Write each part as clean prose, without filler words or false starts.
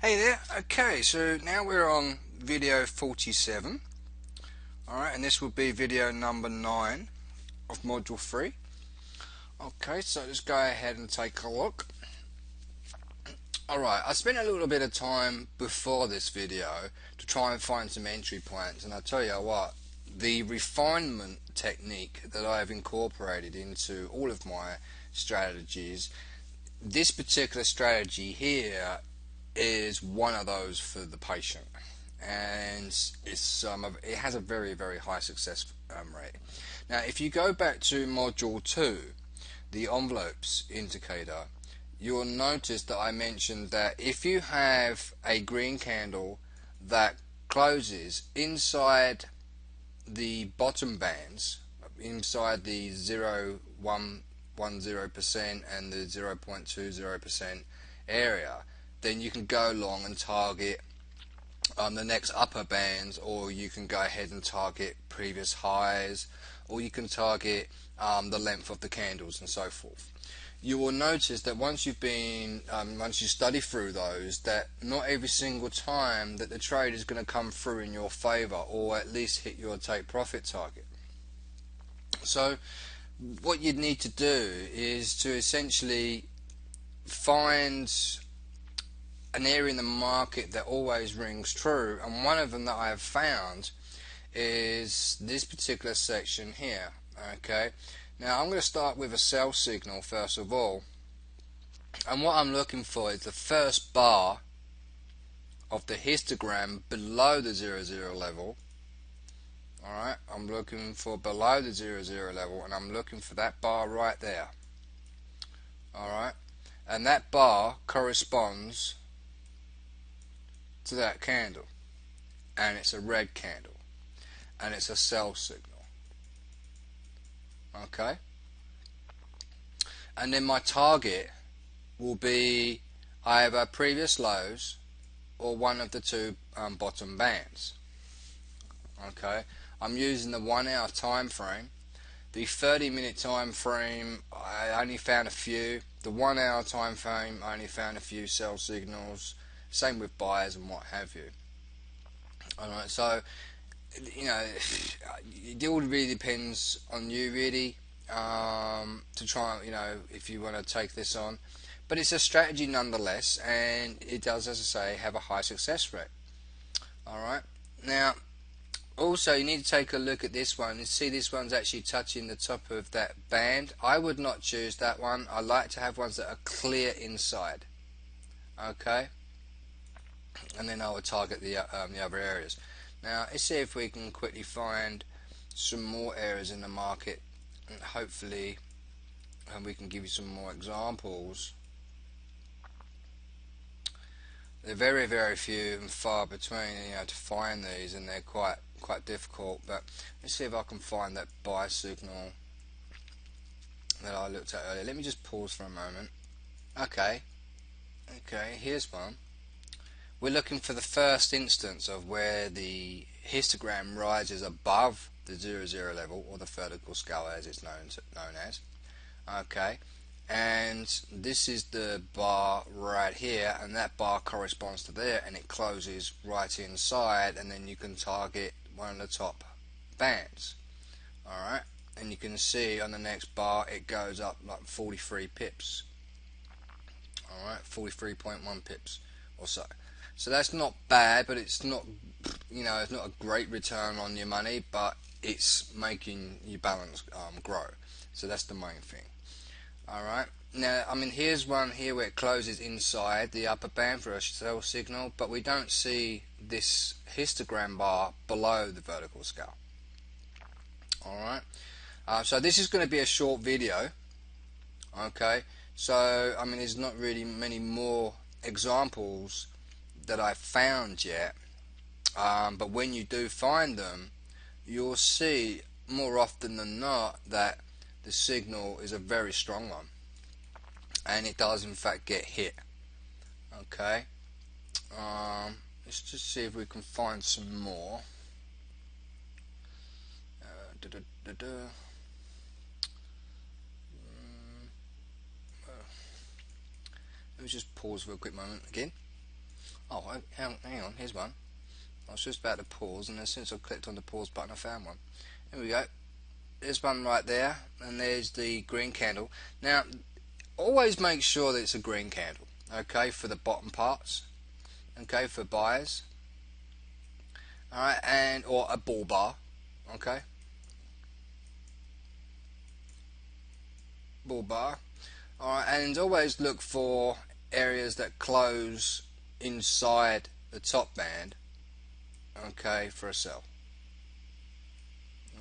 Hey there, okay, so now we're on video 47, alright, and this will be video number 9 of module 3. Okay, so let's go ahead and take a look. Alright, I spent a little bit of time before this video to try and find some entry points, and I tell you what, the refinement technique that I have incorporated into all of my strategies, this particular strategy here is one of those for the patient, and it has a very high success rate. Now if you go back to module 2, the envelopes indicator, you'll notice that I mentioned that if you have a green candle that closes inside the bottom bands, inside the 0.110% and the 0.20% area, then you can go along and target the next upper bands, or you can go ahead and target previous highs, or you can target the length of the candles and so forth. You will notice that once you study through those, that not every single time that the trade is going to come through in your favor, or at least hit your take profit target. So what you'd need to do is to essentially find an area in the market that always rings true, and one of them that I have found is this particular section here. Okay, now I'm going to start with a sell signal first of all, and what I'm looking for is the first bar of the histogram below the 00 level. Alright, I'm looking for below the 00 level, and I'm looking for that bar right there. Alright, and that bar corresponds to that candle, and it's a red candle, and it's a sell signal. Okay, and then my target will be either previous lows or one of the two bottom bands. Okay, I'm using the 1 hour time frame. The 30-minute time frame, I only found a few. The 1 hour time frame, I only found a few sell signals. Same with buyers and what have you. Alright, so you know, it all really depends on you really, to try, if you want to take this on. But it's a strategy nonetheless, and it does, as I say, have a high success rate. Alright, now also you need to take a look at this one and see this one's actually touching the top of that band. I would not choose that one. I like to have ones that are clear inside. Okay, and then I would target the other areas. Now let's see if we can quickly find some more areas in the market, and hopefully we can give you some more examples. They're very few and far between, to find these, and they're quite difficult. But let's see if I can find that buy signal that I looked at earlier. Let me just pause for a moment. Okay, here's one. We're looking for the first instance of where the histogram rises above the 00 level, or the vertical scale as it's known as. Okay, and this is the bar right here, and that bar corresponds to there, and it closes right inside, and then you can target one of the top bands. Alright, and you can see on the next bar it goes up like 43 pips. Alright, 43.1 pips or so. So that's not bad, but it's not, it's not a great return on your money, but it's making your balance grow. So that's the main thing. Alright, now here's one here where it closes inside the upper band for a sell signal, but we don't see this histogram bar below the vertical scale. Alright, so this is going to be a short video. Okay, so there's not really many more examples that I've found yet, but when you do find them, you'll see more often than not that the signal is a very strong one, and it does in fact get hit. Okay, let's just see if we can find some more. Let me just pause for a quick moment again. Oh, hang on, here's one. I was just about to pause, and as soon as I clicked on the pause button I found one. Here we go. There's one right there, and there's the green candle. Now, always make sure that it's a green candle, okay, for the bottom parts, okay, for buyers. Alright, and or a bull bar, okay, bull bar. Alright, and always look for areas that close inside the top band, okay, for a sell.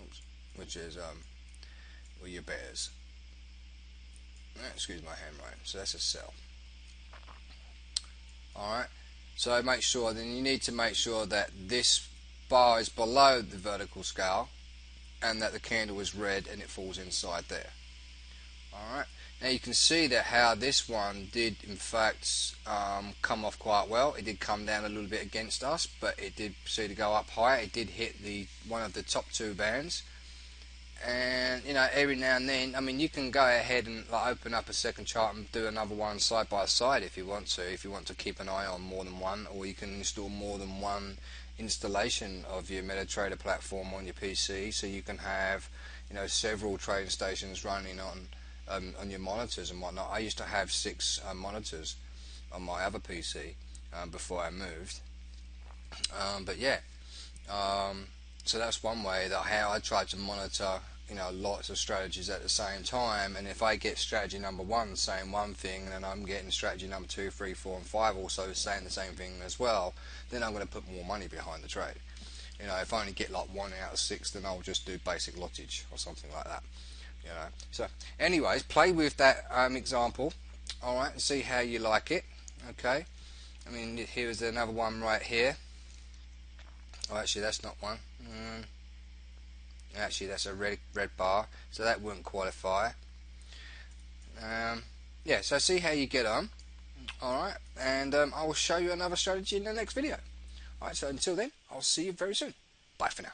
Oops, which is well, your bears. Excuse my handwriting. So that's a sell. Alright, so make sure, then you need to make sure that this bar is below the vertical scale and that the candle is red and it falls inside there. Alright, now you can see that how this one did in fact come off quite well. It did come down a little bit against us, but it did proceed to go up higher. It did hit one of the top two bands. And you know, every now and then, I mean, you can go ahead and like, open up a second chart and do another one side by side if you want to keep an eye on more than one, or you can install more than one installation of your MetaTrader platform on your PC, so you can have, you know, several trading stations running on your monitors and whatnot. I used to have 6 monitors on my other PC before I moved, but yeah. So that's one way that how I try to monitor, you know, lots of strategies at the same time. And if I get strategy number 1 saying one thing, and then I'm getting strategy number 2, 3, 4, and 5 also saying the same thing as well, then I'm going to put more money behind the trade. You know, if I only get like 1 out of 6, then I'll just do basic lottage or something like that. You know. So, anyways, play with that example. All right, and see how you like it. Okay. I mean, here's another one right here. Oh, actually, that's not one. Actually, that's a red bar, so that wouldn't qualify. Yeah, so see how you get on. Alright, and I will show you another strategy in the next video. Alright, so until then, I'll see you very soon. Bye for now.